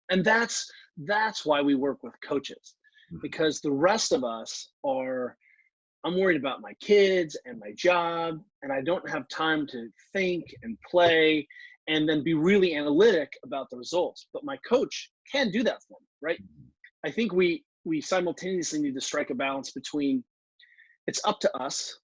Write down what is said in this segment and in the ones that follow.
And that's why we work with coaches, Mhm. because the rest of us are, I'm worried about my kids and my job, and I don't have time to think and play and then be really analytic about the results. But my coach can do that for me, right? I think we simultaneously need to strike a balance between, it's up to us.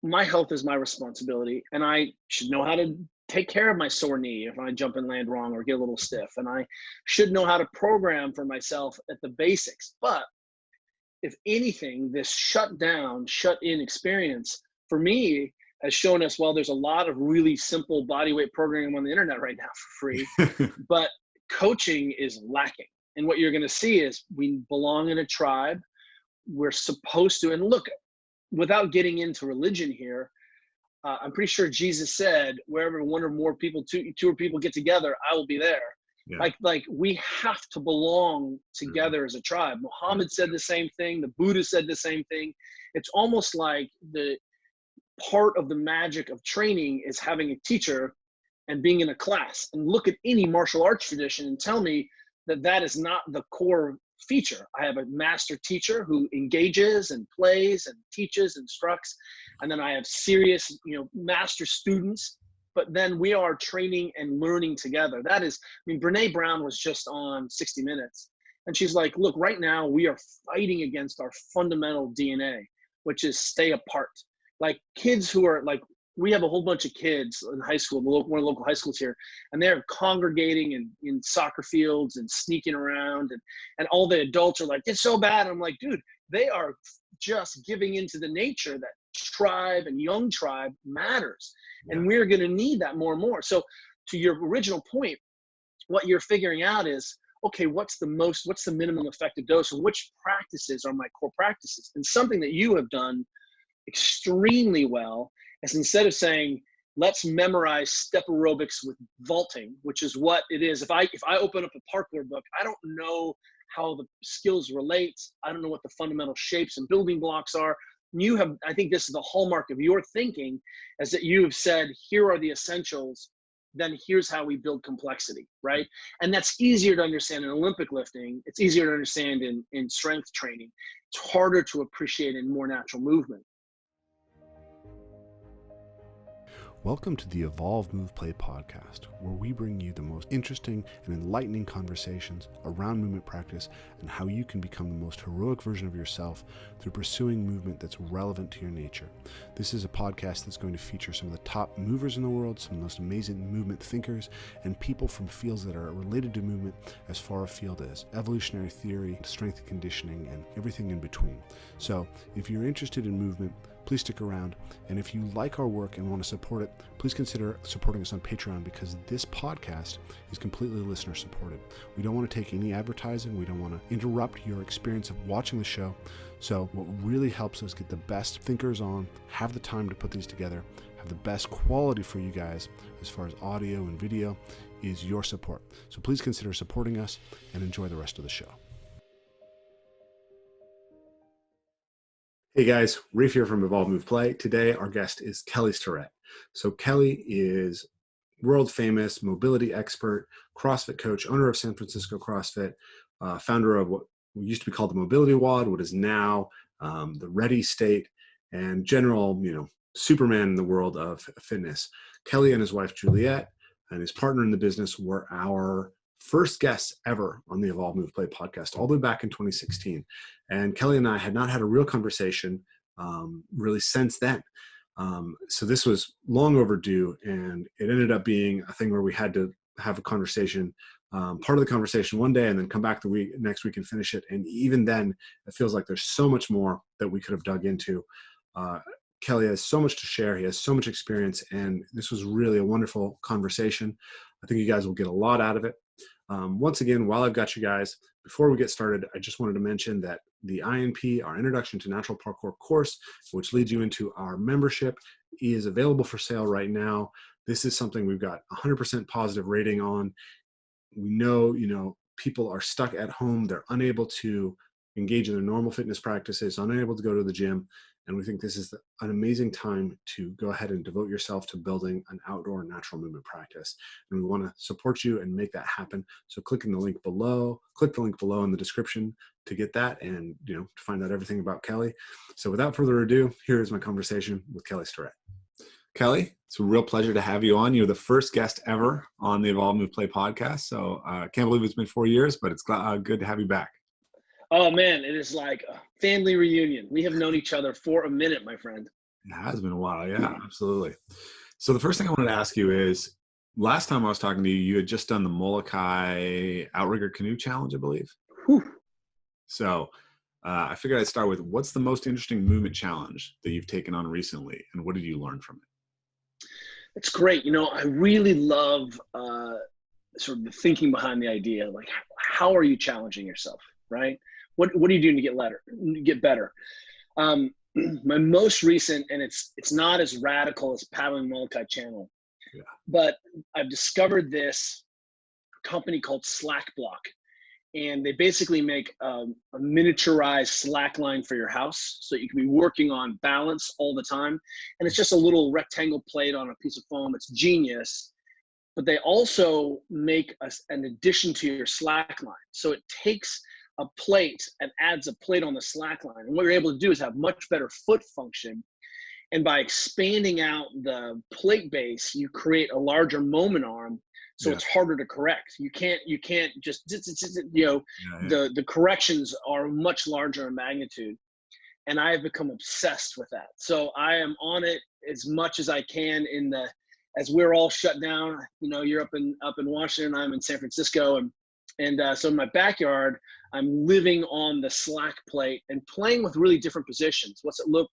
My health is my responsibility, and I should know how to take care of my sore knee if I jump and land wrong or get a little stiff. And I should know how to program for myself at the basics. But if anything, this shut down, shut in experience for me has shown us, well, there's a lot of really simple body weight programming on the internet right now for free, but coaching is lacking. And what you're going to see is we belong in a tribe. We're supposed to, and look, without getting into religion here, I'm pretty sure Jesus said, "Wherever one or more people, two or people get together, I will be there." Yeah. Like we have to belong Mhm. together as a tribe. Yeah. Muhammad said the same thing. The Buddha said the same thing. It's almost like the part of the magic of training is having a teacher and being in a class. And look at any martial arts tradition and tell me that that is not the core feature. I have a master teacher who engages and plays and teaches, instructs, and then I have serious, master students. But then we are training and learning together. That is, I mean, Brene Brown was just on 60 Minutes, and she's like, "Look, right now we are fighting against our fundamental DNA, which is stay apart." Like kids who are like, we have a whole bunch of kids in high school, one of the local high schools here, and they're congregating in soccer fields and sneaking around, and all the adults are like, "It's so bad." I'm like, dude, they are just giving into the nature that tribe and young tribe matters. Yeah. And we're going to need that more and more. So to your original point, what you're figuring out is, okay, what's the minimum effective dose, and which practices are my core practices? And something that you have done extremely well is, instead of saying, let's memorize step aerobics with vaulting, which is what it is. If I open up a parkour book, I don't know how the skills relate. I don't know what the fundamental shapes and building blocks are. You have, I think this is the hallmark of your thinking, is that you have said, here are the essentials, then here's how we build complexity, right? And that's easier to understand in Olympic lifting. It's easier to understand in strength training. It's harder to appreciate in more natural movement. Welcome to the Evolve Move Play podcast, where we bring you the most interesting and enlightening conversations around movement practice and how you can become the most heroic version of yourself through pursuing movement that's relevant to your nature. This is a podcast that's going to feature some of the top movers in the world, some of the most amazing movement thinkers, and people from fields that are related to movement as far afield as evolutionary theory, strength and conditioning, and everything in between. So if you're interested in movement, please stick around. And if you like our work and want to support it, please consider supporting us on Patreon, because this podcast is completely listener supported. We don't want to take any advertising. We don't want to interrupt your experience of watching the show. So what really helps us get the best thinkers on, have the time to put these together, have the best quality for you guys as far as audio and video, is your support. So please consider supporting us and enjoy the rest of the show. Hey guys, Rafe here from Evolve Move Play. Today our guest is Kelly Starrett. So Kelly is world famous mobility expert, CrossFit coach, owner of San Francisco CrossFit, founder of what used to be called the Mobility WOD, what is now the Ready State, and general, Superman in the world of fitness. Kelly and his wife Juliet and his partner in the business were our first guests ever on the Evolve Move Play podcast, all the way back in 2016. And Kelly and I had not had a real conversation really since then. So this was long overdue, and it ended up being a thing where we had to have a conversation, part of the conversation one day, and then come back the next week and finish it. And even then, it feels like there's so much more that we could have dug into. Kelly has so much to share. He has so much experience, and this was really a wonderful conversation. I think you guys will get a lot out of it. Once again, while I've got you guys, before we get started, I just wanted to mention that the INP, our Introduction to Natural Parkour course, which leads you into our membership, is available for sale right now. This is something we've got 100% positive rating on. We know, people are stuck at home. They're unable to engage in their normal fitness practices, unable to go to the gym. And we think this is an amazing time to go ahead and devote yourself to building an outdoor natural movement practice. And we want to support you and make that happen. So click the link below in the description to get that and, to find out everything about Kelly. So without further ado, here is my conversation with Kelly Starrett. Kelly, it's a real pleasure to have you on. You're the first guest ever on the Evolve Move Play podcast. So I can't believe it's been 4 years, but it's good to have you back. Oh man, it is like a family reunion. We have known each other for a minute, my friend. It has been a while. Yeah, absolutely. So the first thing I wanted to ask you is, last time I was talking to you, you had just done the Molokai Outrigger Canoe Challenge, I believe. Whew. So I figured I'd start with, what's the most interesting movement challenge that you've taken on recently, and what did you learn from it? It's great. I really love sort of the thinking behind the idea. Like, how are you challenging yourself, right? What are you doing to get better? My most recent, and it's not as radical as paddling Molokai Channel, but I've discovered this company called Slack Block, and they basically make a miniaturized slack line for your house, so you can be working on balance all the time. And it's just a little rectangle plate on a piece of foam. It's genius. But they also make an addition to your slack line. So it takes a plate and adds a plate on the slack line. And what you're able to do is have much better foot function. And by expanding out the plate base, you create a larger moment arm. So it's harder to correct. You can't just, the corrections are much larger in magnitude. And I have become obsessed with that. So I am on it as much as I can as we're all shut down. You're up in Washington, I'm in San Francisco. And so in my backyard, I'm living on the slack plate and playing with really different positions. What's it look,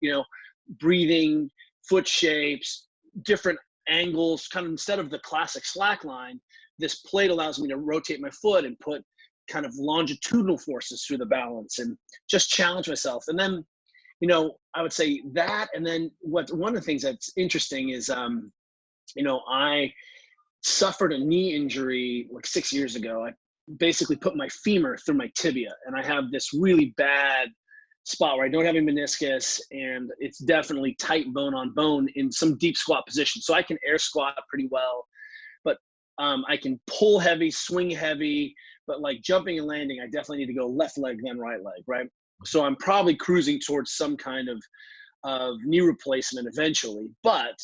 breathing, foot shapes, different angles. Kind of instead of the classic slack line, this plate allows me to rotate my foot and put kind of longitudinal forces through the balance and just challenge myself. And then, I would say that. And then one of the things that's interesting is, I suffered a knee injury like 6 years ago. I basically put my femur through my tibia, and I have this really bad spot where I don't have a meniscus, and it's definitely tight bone on bone in some deep squat position. So I can air squat pretty well, but I can pull heavy, swing heavy, but like jumping and landing, I definitely need to go left leg, then right leg, right? So I'm probably cruising towards some kind of knee replacement eventually. But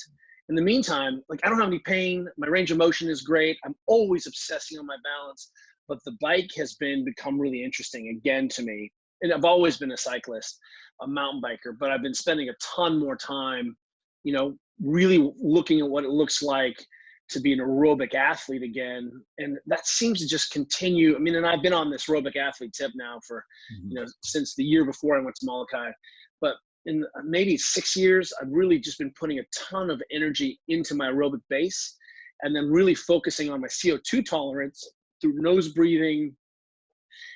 in the meantime, like, I don't have any pain. My range of motion is great. I'm always obsessing on my balance, but the bike has become really interesting again to me. And I've always been a cyclist, a mountain biker, but I've been spending a ton more time, really looking at what it looks like to be an aerobic athlete again. And that seems to just continue. I mean, and I've been on this aerobic athlete tip now for, since the year before I went to Molokai. But in maybe 6 years, I've really just been putting a ton of energy into my aerobic base, and then really focusing on my CO2 tolerance through nose breathing.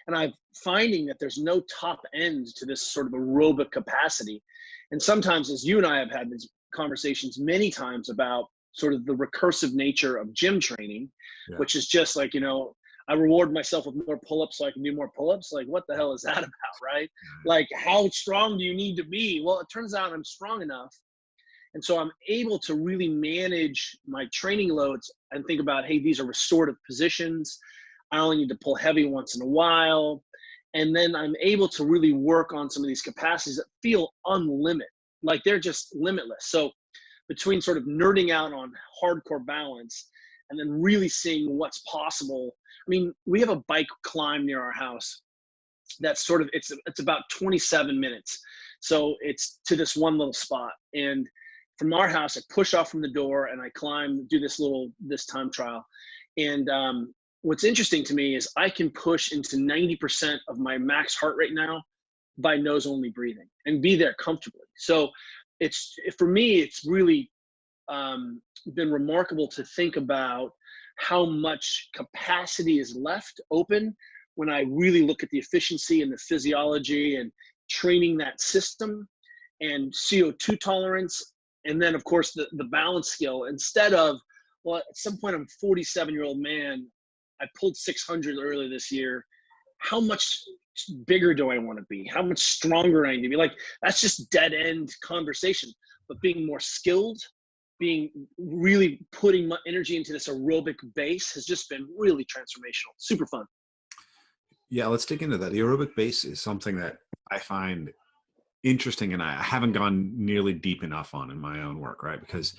And I'm finding that there's no top end to this sort of aerobic capacity. And sometimes, as you and I have had these conversations many times about sort of the recursive nature of gym training, which is just like, I reward myself with more pull-ups so I can do more pull-ups. Like, what the hell is that about, right? Like, how strong do you need to be? Well, it turns out I'm strong enough. And so I'm able to really manage my training loads and think about, hey, these are restorative positions. I only need to pull heavy once in a while. And then I'm able to really work on some of these capacities that feel unlimited. Like, they're just limitless. So between sort of nerding out on hardcore balance and then really seeing what's possible. I mean, we have a bike climb near our house that's sort of, it's about 27 minutes. So it's to this one little spot. And from our house, I push off from the door and I climb, do this time trial. And what's interesting to me is I can push into 90% of my max heart rate now by nose only breathing and be there comfortably. So for me, it's really been remarkable to think about how much capacity is left open when I really look at the efficiency and the physiology and training that system and CO2 tolerance. And then, of course, the balance skill. Instead of, well, at some point, I'm a 47-year-old man. I pulled 600 earlier this year. How much bigger do I want to be? How much stronger I need to be? Like, that's just dead end conversation. But being more skilled, being really putting my energy into this aerobic base has just been really transformational. Super fun. Yeah, let's dig into that. The aerobic base is something that I find interesting, and I haven't gone nearly deep enough on in my own work, right? Because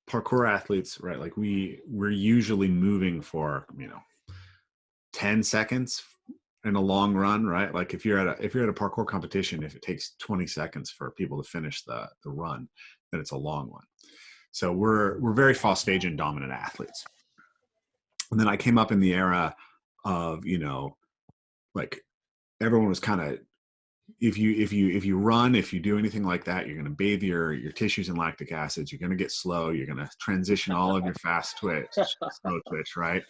parkour athletes, right, like we're usually moving for 10 seconds in a long run, right? Like if you're at a parkour competition, if it takes 20 seconds for people to finish the run, then it's a long one. So we're very phosphagen dominant athletes. And then I came up in the era of, like everyone was kind of, if you run, if you do anything like that, you're going to bathe your tissues in lactic acids. You're going to get slow. You're going to transition all of your fast twitch, slow twitch, right?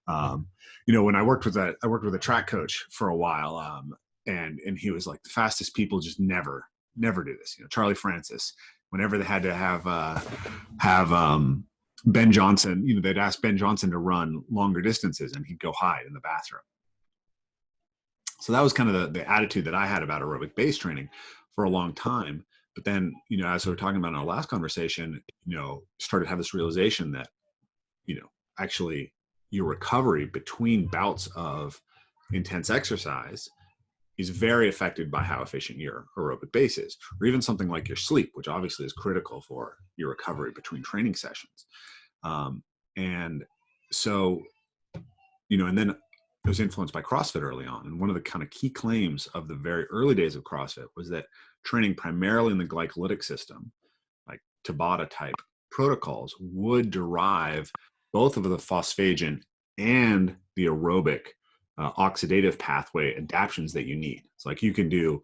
When I worked with a track coach for a while, and he was like, the fastest people just never do this. Charlie Francis, whenever they had to have Ben Johnson, they'd ask Ben Johnson to run longer distances, and he'd go hide in the bathroom. So that was kind of the attitude that I had about aerobic base training for a long time. But then, as we were talking about in our last conversation, started to have this realization that, actually your recovery between bouts of intense exercise is very affected by how efficient your aerobic base is, or even something like your sleep, which obviously is critical for your recovery between training sessions. And so, and then it was influenced by CrossFit early on. And one of the kind of key claims of the very early days of CrossFit was that training primarily in the glycolytic system, like Tabata type protocols, would derive both of the phosphagen and the aerobic oxidative pathway adaptations that you need. It's like you can do,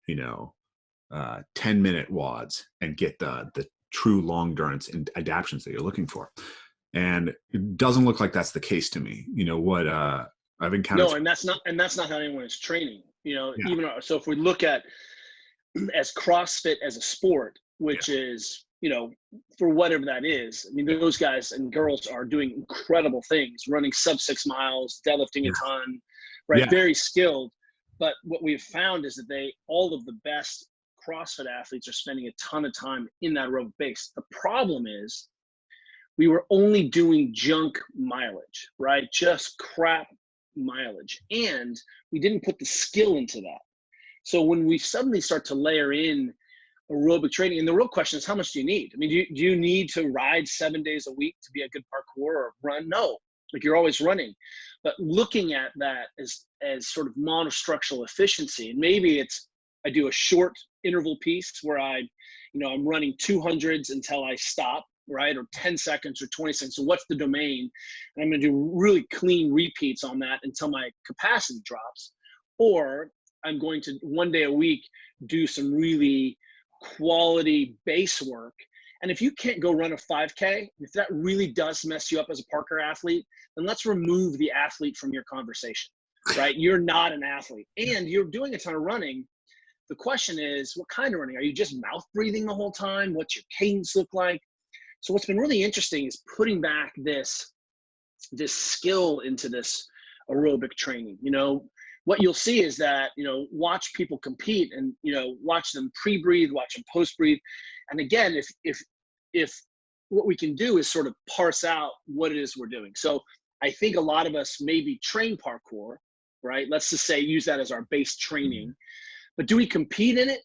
10-minute WODs and get the true long endurance and adaptations that you're looking for. And it doesn't look like that's the case to me. What I've encountered. No, and that's not how anyone is training. Yeah. So if we look at as CrossFit as a sport, which is, for whatever that is, I mean, those guys and girls are doing incredible things, running sub 6 miles, deadlifting a ton, right? Yeah. Very skilled. But what we've found is that all of the best CrossFit athletes are spending a ton of time in that aerobic base. The problem is we were only doing junk mileage, right? Just crap mileage. And we didn't put the skill into that. So when we suddenly start to layer in aerobic training, and the real question is, how much do you need? I mean, do you need to ride 7 days a week to be a good parkour or run? No, like you're always running. But looking at that as sort of monostructural efficiency, and maybe I do a short interval piece where I'm running 200s until I stop, right? Or 10 seconds or 20 seconds. So what's the domain? And I'm going to do really clean repeats on that until my capacity drops. Or I'm going to 1 day a week do some really quality base work. And if you can't go run a 5K, if that really does mess you up as a parkour athlete, then let's remove the athlete from your conversation, right? You're not an athlete and you're doing a ton of running. The question is, what kind of running? Are you just mouth breathing the whole time? What's your cadence look like? So what's been really interesting is putting back this skill into this aerobic training. What you'll see is that, watch people compete and, watch them pre-breathe, watch them post-breathe. And again, if what we can do is sort of parse out what it is we're doing. So I think a lot of us maybe train parkour, right? Let's just say use that as our base training. But do we compete in it?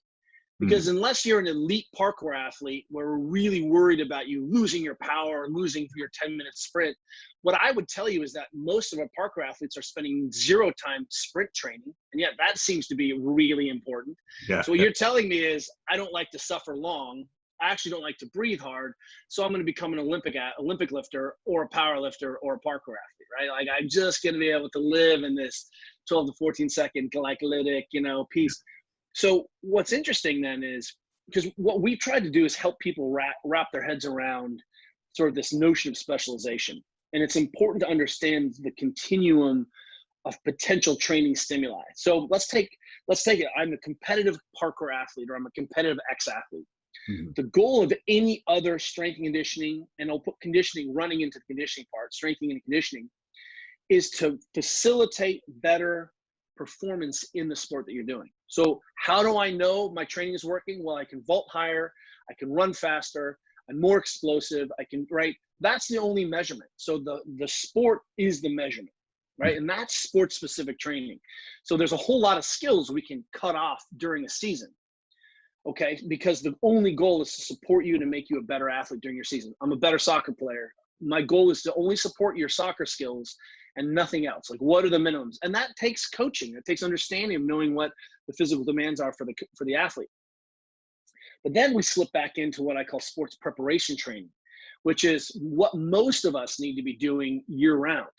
Because unless you're an elite parkour athlete where we're really worried about you losing your power or losing your 10-minute sprint, what I would tell you is that most of our parkour athletes are spending 0 time sprint training. And yet that seems to be really important. Yeah. So what you're telling me is, I don't like to suffer long. I actually don't like to breathe hard. So I'm going to become an Olympic lifter or a power lifter or a parkour athlete, right? Like I'm just going to be able to live in this 12 to 14 second glycolytic, piece. So what's interesting then is, because what we've tried to do is help people wrap their heads around sort of this notion of specialization. And it's important to understand the continuum of potential training stimuli. So let's take it. I'm a competitive parkour athlete, or I'm a competitive ex-athlete. The goal of any other strength and conditioning, and I'll put conditioning running into the conditioning part, strengthening and conditioning, is to facilitate better performance in the sport that you're doing. So how do I know my training is working? Well, I can vault higher, I can run faster, I'm more explosive, I can, right? That's the only measurement. So the sport is the measurement, right? And that's sport specific training. So there's a whole lot of skills we can cut off during a season. Okay, because the only goal is to support you to make you a better athlete during your season. I'm a better soccer player. My goal is to only support your soccer skills and nothing else. Like, what are the minimums? And that takes coaching. It takes understanding of knowing what the physical demands are for the athlete. But then we slip back into what I call sports preparation training, which is what most of us need to be doing year round.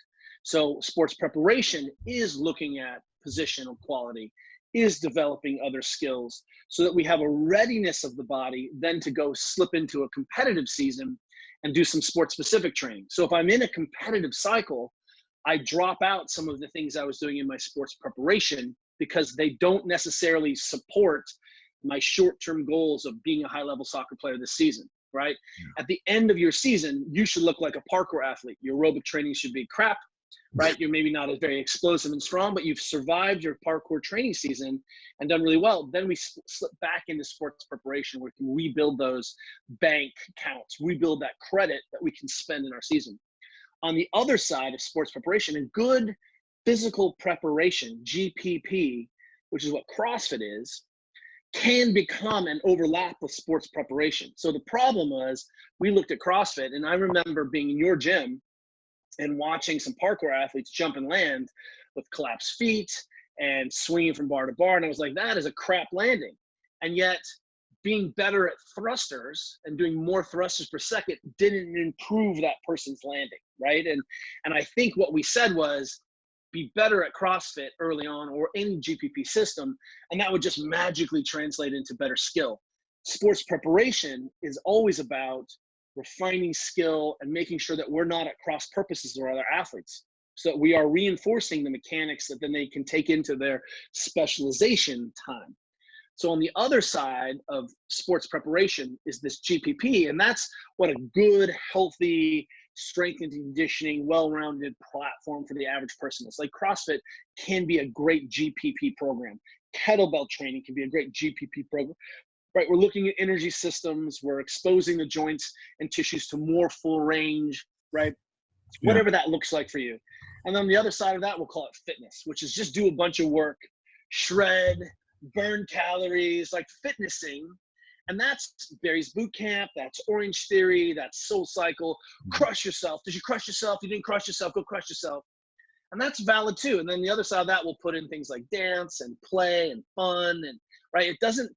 So sports preparation is looking at positional quality, is developing other skills so that we have a readiness of the body then to go slip into a competitive season and do some sports specific training. So if I'm in a competitive cycle, I drop out some of the things I was doing in my sports preparation because they don't necessarily support my short-term goals of being a high-level soccer player this season, right? Yeah. At the end of your season, you should look like a parkour athlete. Your aerobic training should be crap, right? You're maybe not as very explosive and strong, but you've survived your parkour training season and done really well. Then we slip back into sports preparation where we can rebuild those bank accounts, rebuild that credit that we can spend in our season. On the other side of sports preparation, and good physical preparation, GPP, which is what CrossFit is, can become an overlap with sports preparation. So the problem was we looked at CrossFit, and I remember being in your gym and watching some parkour athletes jump and land with collapsed feet and swinging from bar to bar. And I was like, that is a crap landing. And yet being better at thrusters and doing more thrusters per second didn't improve that person's landing, right? And I think what we said was, be better at CrossFit early on or any GPP system, and that would just magically translate into better skill. Sports preparation is always about refining skill and making sure that we're not at cross purposes with other athletes, so that we are reinforcing the mechanics that then they can take into their specialization time. So on the other side of sports preparation is this GPP, and that's what a good, healthy, strength and conditioning, well-rounded platform for the average person is. Like CrossFit can be a great GPP program. Kettlebell training can be a great GPP program, right? We're looking at energy systems. We're exposing the joints and tissues to more full range, right? Yeah. Whatever that looks like for you. And then the other side of that, we'll call it fitness, which is just do a bunch of work, shred, burn calories, like fitnessing. And that's Barry's Boot Camp, that's Orange Theory, that's Soul Cycle. Crush yourself. Did you crush yourself? You didn't crush yourself, go crush yourself. And that's valid too. And then the other side of that, we'll put in things like dance and play and fun, and right. It doesn't,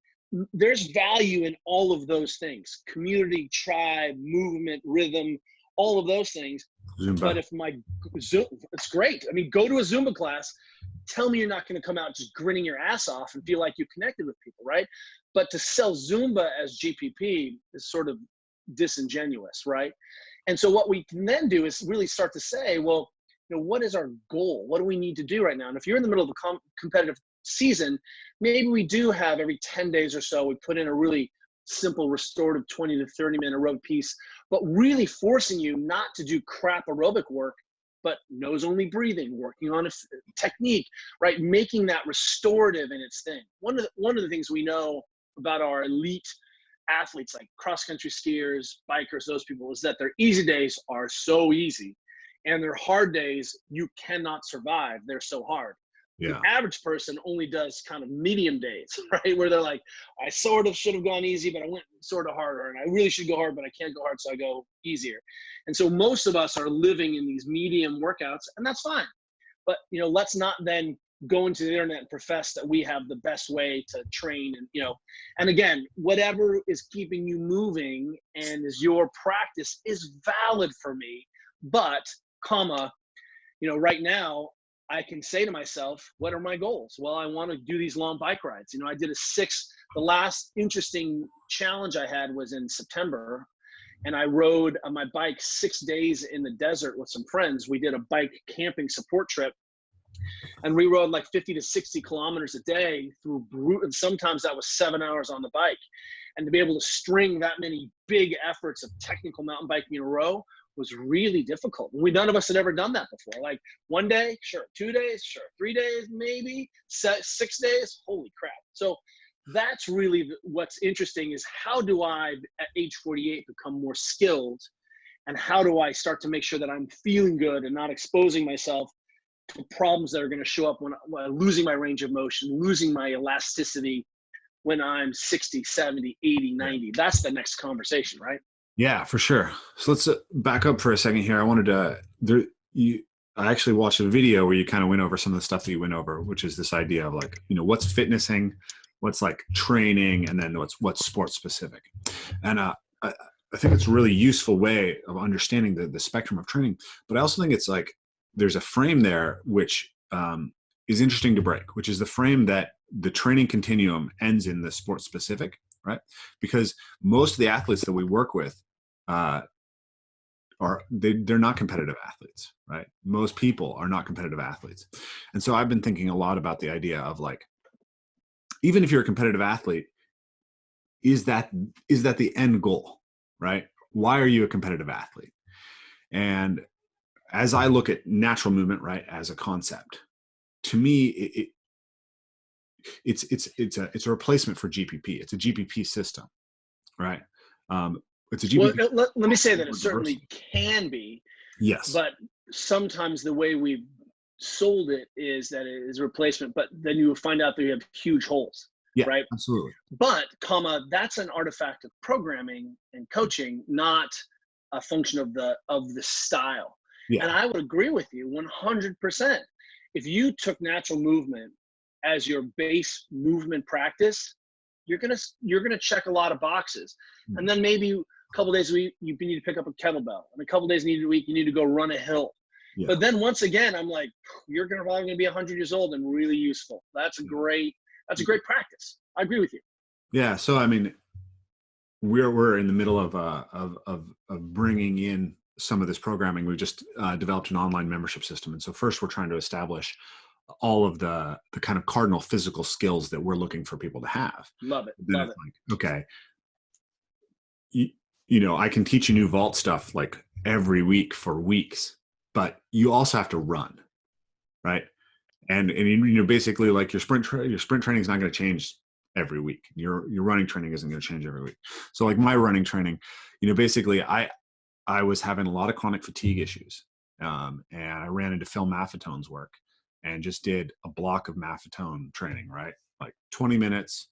there's value in all of those things. Community, tribe, movement, rhythm, all of those things. Zumba. But if it's great. I mean, go to a Zumba class, tell me you're not going to come out just grinning your ass off and feel like you connected with people, right? But to sell Zumba as GPP is sort of disingenuous, right? And so what we can then do is really start to say, well, what is our goal? What do we need to do right now? And if you're in the middle of a competitive season, maybe we do have every 10 days or so, we put in a really simple restorative 20 to 30 minute aerobic piece, but really forcing you not to do crap aerobic work, but nose only breathing, working on a technique, right? Making that restorative in its thing. One of the things we know about our elite athletes, like cross-country skiers, bikers, those people, is that their easy days are so easy and their hard days, you cannot survive. They're so hard. Yeah. The average person only does kind of medium days, right? Where they're like, I sort of should have gone easy, but I went sort of harder, and I really should go hard, but I can't go hard, so I go easier. And so most of us are living in these medium workouts, and that's fine. But, let's not then go into the internet and profess that we have the best way to train. And, and again, whatever is keeping you moving and is your practice is valid for me, but, right now, I can say to myself, what are my goals? Well, I want to do these long bike rides. I did the last interesting challenge I had was in September, and I rode on my bike 6 days in the desert with some friends. We did a bike camping support trip, and we rode like 50 to 60 kilometers a day through and sometimes that was 7 hours on the bike. And to be able to string that many big efforts of technical mountain biking in a row was really difficult. None of us had ever done that before. Like 1 day, sure. 2 days, sure. 3 days, maybe. 6 days, holy crap. So that's really what's interesting is how do I, at age 48, become more skilled, and how do I start to make sure that I'm feeling good and not exposing myself to problems that are going to show up when I'm losing my range of motion, losing my elasticity when I'm 60, 70, 80, 90. That's the next conversation, right? Yeah, for sure. So let's back up for a second here. I wanted to I actually watched a video where you kind of went over some of the stuff that you went over, which is this idea of like, what's fitnessing, what's like training, and then what's sports specific. And I think it's a really useful way of understanding the spectrum of training. But I also think it's like there's a frame there which is interesting to break, which is the frame that the training continuum ends in the sport specific, right? Because most of the athletes that we work with they're not competitive athletes, right? Most people are not competitive athletes. And so I've been thinking a lot about the idea of like, even if you're a competitive athlete, is that the end goal, right? Why are you a competitive athlete? And as I look at natural movement, right, as a concept, to me, it's a replacement for GPP. It's a GPP system, right? It's a GPP. Well, let me say that it certainly can be. Yes. But sometimes the way we've sold it is that it is a replacement, but then you will find out that you have huge holes. Yeah, right? Absolutely. But, that's an artifact of programming and coaching, not a function of the style. Yeah. And I would agree with you 100%. If you took natural movement as your base movement practice, you're gonna check a lot of boxes. Mm-hmm. And then maybe a couple days a week you need to pick up a kettlebell, and a couple days a week you need to go run a hill. Yeah. But then once again, I'm like, you're probably gonna be 100 years old and really useful. That's a great practice. I agree with you. Yeah. So I mean, we're in the middle of bringing in some of this programming. We just developed an online membership system, and so first we're trying to establish all of the kind of cardinal physical skills that we're looking for people to have. Love it. Then Love it. Like, okay, I can teach you new vault stuff like every week for weeks, but you also have to run, right? And basically like your sprint training is not going to change every week. Your running training isn't going to change every week. So like my running training, basically I was having a lot of chronic fatigue issues, and I ran into Phil Maffetone's work and just did a block of Maffetone training, right? Like 20 minutes,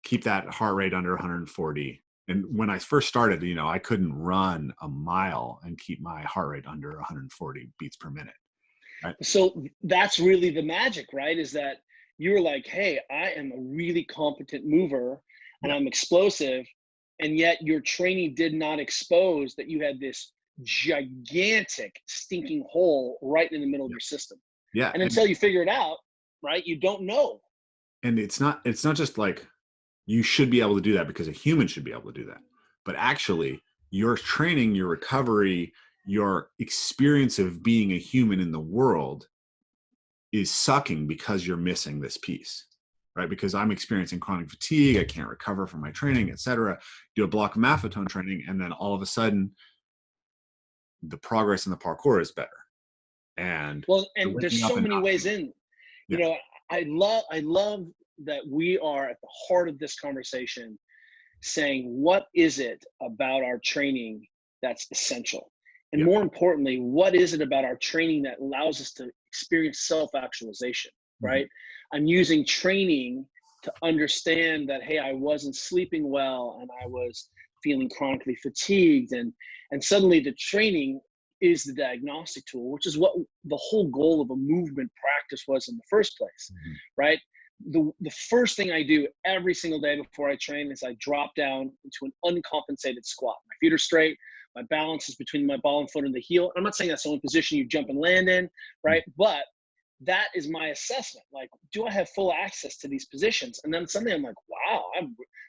keep that heart rate under 140. And when I first started, I couldn't run a mile and keep my heart rate under 140 beats per minute. Right? So that's really the magic, right? Is that you were like, hey, I am a really competent mover and I'm explosive. And yet your training did not expose that you had this gigantic stinking hole right in the middle of your system. Yeah. And until you figure it out, right, you don't know. And it's not just like you should be able to do that because a human should be able to do that. But actually your training, your recovery, your experience of being a human in the world is sucking because you're missing this piece, right? Because I'm experiencing chronic fatigue, I can't recover from my training, etc. Do a block of Maffetone training, and then all of a sudden, the progress in the parkour is better. And there's so many ways in. I love that we are at the heart of this conversation, saying what is it about our training that's essential. And more importantly, what is it about our training that allows us to experience self-actualization, right? Mm-hmm. I'm using training to understand that, hey, I wasn't sleeping well and I was feeling chronically fatigued. And suddenly the training is the diagnostic tool, which is what the whole goal of a movement practice was in the first place, right? The first thing I do every single day before I train is I drop down into an uncompensated squat. My feet are straight. My balance is between my ball and foot and the heel. I'm not saying that's the only position you jump and land in, right? But that is my assessment. Like, do I have full access to these positions? And then suddenly I'm like, wow,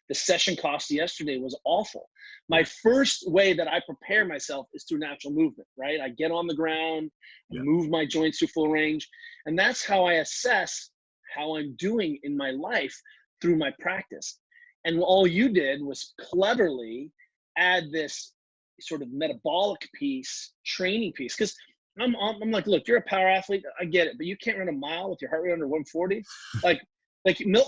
the session cost yesterday was awful. My first way that I prepare myself is through natural movement, right? I get on the ground, move my joints to full range. And that's how I assess how I'm doing in my life through my practice. And all you did was cleverly add this sort of metabolic piece, training piece. Because I'm like, look, you're a power athlete. I get it, but you can't run a mile with your heart rate under 140. Like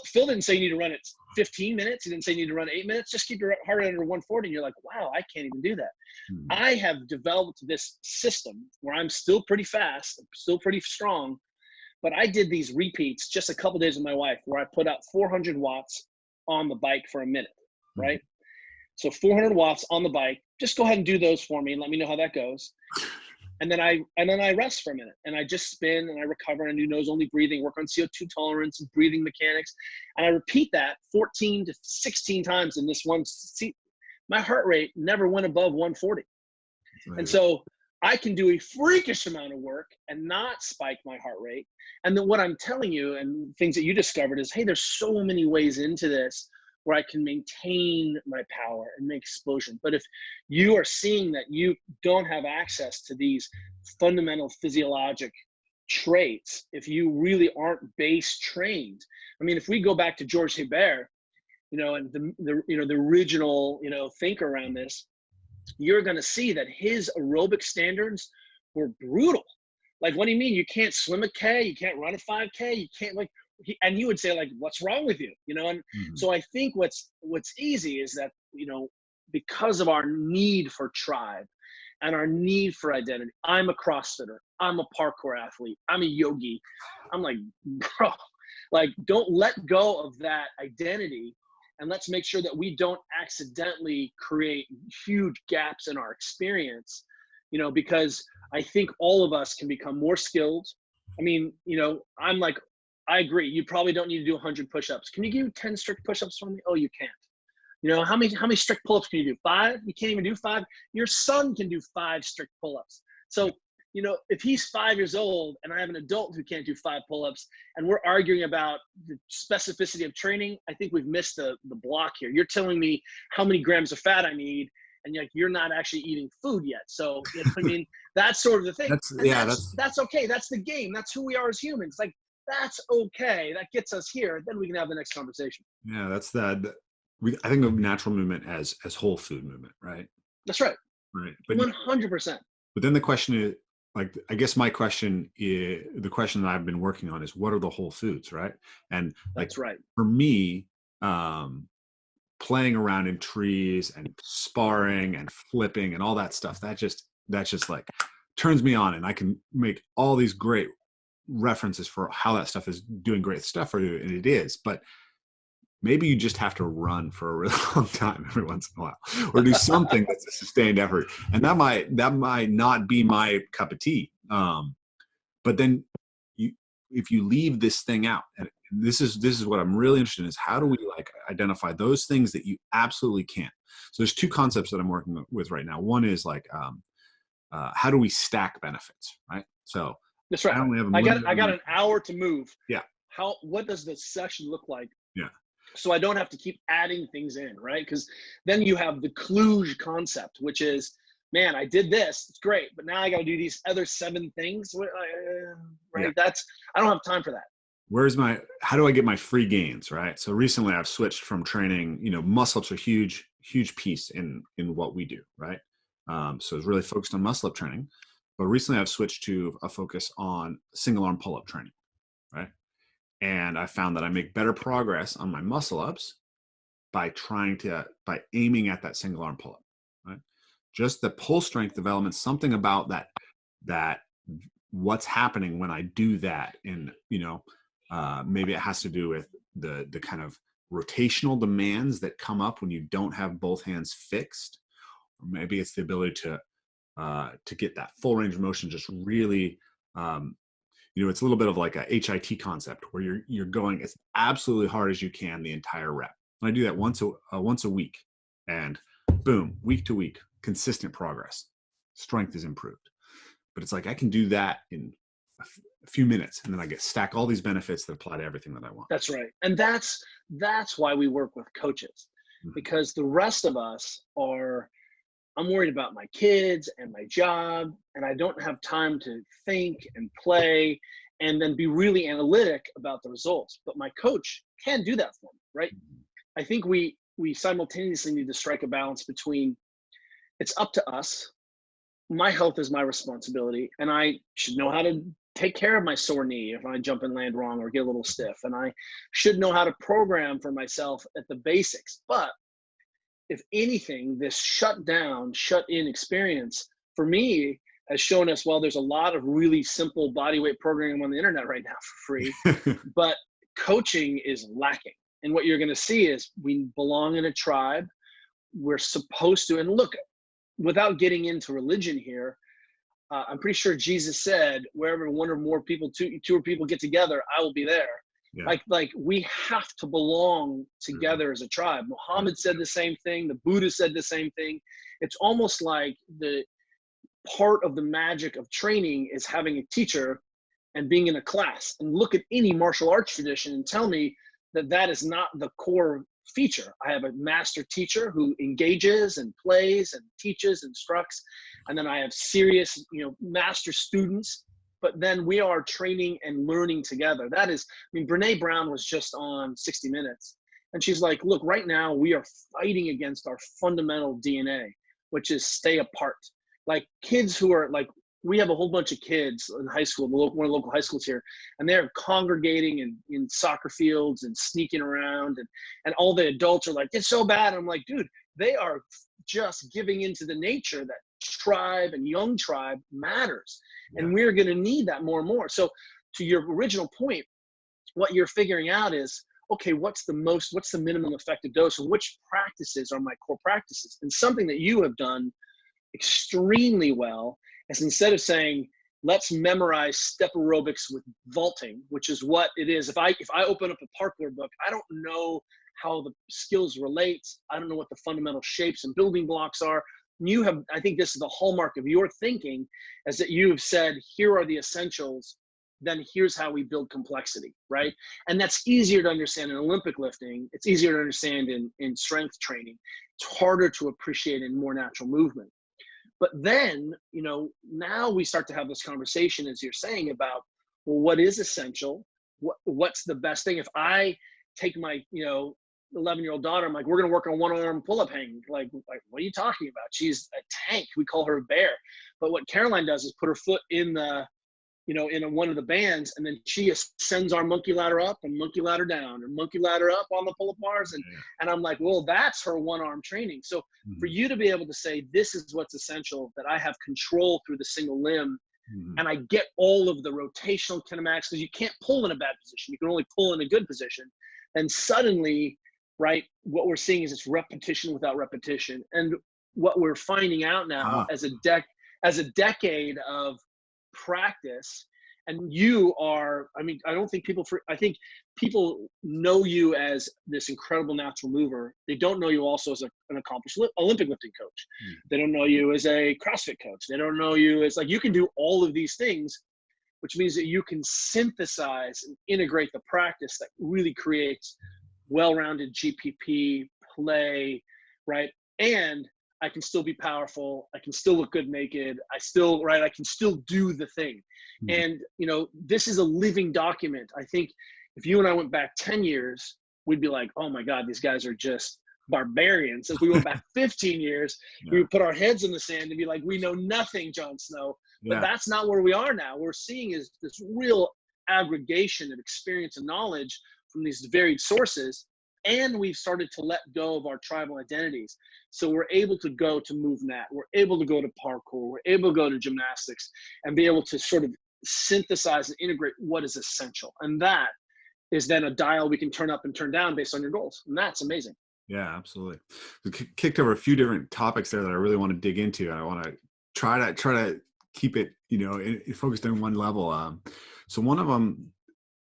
Phil didn't say you need to run it 15 minutes. He didn't say you need to run 8 minutes. Just keep your heart rate under 140. And you're like, wow, I can't even do that. Mhm. I have developed this system where I'm still pretty fast, still pretty strong, but I did these repeats just a couple days with my wife where I put out 400 watts on the bike for a minute, right? So 400 watts on the bike. Just go ahead and do those for me and let me know how that goes. And then I rest for a minute and I just spin and I recover and I do nose only breathing, work on CO2 tolerance and breathing mechanics. And I repeat that 14 to 16 times in this one. See, my heart rate never went above 140. And so I can do a freakish amount of work and not spike my heart rate. And then what I'm telling you and things that you discovered is, hey, there's so many ways into this where I can maintain my power and make explosion. But if you are seeing that you don't have access to these fundamental physiologic traits, if you really aren't base trained, I mean, if we go back to Georges Hébert, and the original, thinker around this, you're going to see that his aerobic standards were brutal. Like, what do you mean? You can't swim a K, you can't run a 5K, you can't and he would say, like, what's wrong with you? And so I think what's easy is that, because of our need for tribe and our need for identity, I'm a CrossFitter, I'm a parkour athlete, I'm a yogi. I'm like, bro, like, don't let go of that identity. And let's make sure that we don't accidentally create huge gaps in our experience, because I think all of us can become more skilled. I mean, I'm like, I agree. You probably don't need to do 100 push-ups. Can you do 10 strict push-ups for me? Oh, you can't. How many strict pull-ups can you do? 5? You can't even do 5. Your son can do 5 strict pull-ups. So, if he's 5 years old and I have an adult who can't do 5 pull-ups and we're arguing about the specificity of training, I think we've missed the block here. You're telling me how many grams of fat I need, and you're not actually eating food yet. So, I mean, that's sort of the thing. That's okay. That's the game. That's who we are as humans. Like, that's okay. That gets us here. Then we can have the next conversation. Yeah, that's that. I think of natural movement as whole food movement, right? That's right. Right. 100%. But then the question is, like, I guess my question is, the question that I've been working on is, what are the whole foods, right? And that's right. For me, playing around in trees and sparring and flipping and all that stuff, that's just like turns me on, and I can make all these great references for how that stuff is doing great stuff for you, and it is. But maybe you just have to run for a really long time every once in a while, or do something that's a sustained effort, and that might not be my cup of tea. But then if you leave this thing out, and this is what I'm really interested in, is how do we identify those things that you absolutely can't. So there's 2 concepts that I'm working with right now. One is how do we stack benefits, right? So that's right. I got an hour to move. Yeah. What does the session look like? Yeah. So I don't have to keep adding things in, right? Because then you have the kludge concept, which is, man, I did this, it's great, but now I got to do these other 7 things, right? Yeah. I don't have time for that. How do I get my free gains, right? So recently I've switched from training, muscle ups are huge piece in what we do, right? So it's really focused on muscle up training. But recently I've switched to a focus on single arm pull-up training, right? And I found that I make better progress on my muscle ups by aiming at that single arm pull-up, right? Just the pull strength development, something about that what's happening when I do that. And, maybe it has to do with the kind of rotational demands that come up when you don't have both hands fixed, or maybe it's the ability to get that full range of motion, just really, it's a little bit of like a HIT concept where you're going as absolutely hard as you can the entire rep. And I do that once a week, and boom, week to week, consistent progress. Strength is improved. But it's like I can do that in a few minutes, and then I stack all these benefits that apply to everything that I want. That's right. And that's why we work with coaches, because the rest of us I'm worried about my kids and my job, and I don't have time to think and play and then be really analytic about the results. But my coach can do that for me, right? I think we simultaneously need to strike a balance between it's up to us. My health is my responsibility, and I should know how to take care of my sore knee if I jump and land wrong or get a little stiff. And I should know how to program for myself at the basics. But if anything, this shut down, shut in experience for me has shown us, well, there's a lot of really simple body weight programming on the internet right now for free, but coaching is lacking. And what you're going to see is we belong in a tribe. We're supposed to, and look, without getting into religion here, I'm pretty sure Jesus said, wherever one or more people, two or people get together, I will be there. Yeah. Like we have to belong together as a tribe. Muhammad said the same thing. The Buddha said the same thing. It's almost like the part of the magic of training is having a teacher and being in a class. And look at any martial arts tradition and tell me that that is not the core feature. I have a master teacher who engages and plays and teaches, instructs, and then I have serious, master students. But then we are training and learning together. That is, Brene Brown was just on 60 Minutes, and she's like, look, right now we are fighting against our fundamental DNA, which is stay apart. Like kids who are like, we have a whole bunch of kids in high school, one of the local high schools here, and they're congregating in soccer fields and sneaking around, and all the adults are like, it's so bad. I'm like, dude, they are just giving into the nature that tribe and young tribe matters. Yeah. And we're going to need that more and more. So to your original point, what you're figuring out is, okay, what's the minimum effective dose, and which practices are my core practices? And something that you have done extremely well is, instead of saying, let's memorize step aerobics with vaulting, which is what it is. If I open up a parkour book, I don't know how the skills relate. I don't know what the fundamental shapes and building blocks are. You have, I think this is the hallmark of your thinking, is that you have said, here are the essentials, then here's how we build complexity, right? And that's easier to understand in Olympic lifting. It's easier to understand in strength training. It's harder to appreciate in more natural movement. But then, now we start to have this conversation, as you're saying, about, well, what is essential? What's the best thing? If I take my, 11-year-old daughter, I'm like, we're going to work on one-arm pull-up hang. Like, what are you talking about? She's a tank. We call her a bear. But what Caroline does is put her foot in the, in one of the bands, and then she sends our monkey ladder up and monkey ladder down and monkey ladder up on the pull-up bars. And I'm like, well, that's her one-arm training. So for you to be able to say, this is what's essential, that I have control through the single limb, and I get all of the rotational kinematics, because you can't pull in a bad position. You can only pull in a good position. And suddenly, right, what we're seeing is it's repetition without repetition. And what we're finding out now as a decade of practice, and you are, I don't think I think people know you as this incredible natural mover. They don't know you also as an accomplished Olympic lifting coach. They don't know you as a CrossFit coach. They don't know you as, like, you can do all of these things, which means that you can synthesize and integrate the practice that really creates well-rounded GPP play, right? And I can still be powerful. I can still look good naked. I can still do the thing. And, this is a living document. I think if you and I went back 10 years, we'd be like, oh my God, these guys are just barbarians. If we went back 15 years, we would put our heads in the sand and be like, we know nothing, Jon Snow. But that's not where we are now. We're seeing is this real aggregation of experience and knowledge from these varied sources. And we've started to let go of our tribal identities. So we're able to go to MoveNat, we're able to go to parkour, we're able to go to gymnastics, and be able to sort of synthesize and integrate what is essential. And that is then a dial we can turn up and turn down based on your goals. And that's amazing. Yeah, absolutely. We kicked over a few different topics there that I really want to dig into. I want to try to keep it, focused on one level. So one of them